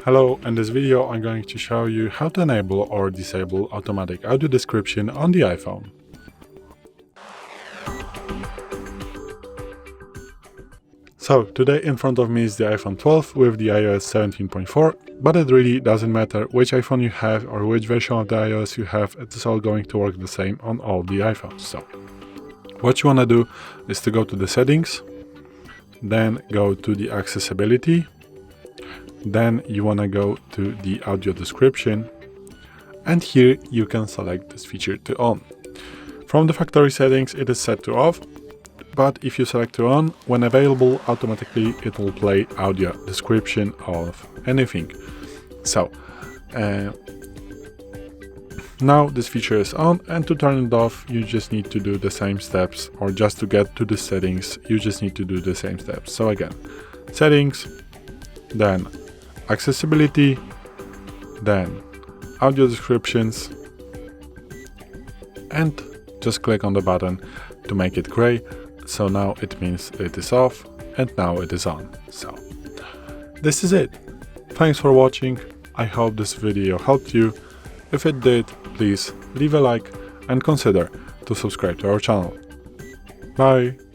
Hello, in this video I'm going to show you how to enable or disable automatic audio description on the iPhone. So today in front of me is the iPhone 12 with the iOS 17.4, but it really doesn't matter which iPhone you have or which version of the iOS you have, it's all going to work the same on all the iPhones. So what you want to do is to go to the settings, then go to the accessibility. Then you want to go to the audio description, and here you can select this feature to on. From the factory settings it is set to off, but if you select to on, when available automatically it will play audio description of anything. So now this feature is on, and to turn it off you just need to do the same steps, or just to get to the settings you just need to do the same steps. So again, settings, then accessibility, then audio descriptions, and just click on the button to make it gray. So now it means it is off, and now it is on. So this is it. Thanks for watching. I hope this video helped you. If it did, please leave a like and consider to subscribe to our channel. Bye!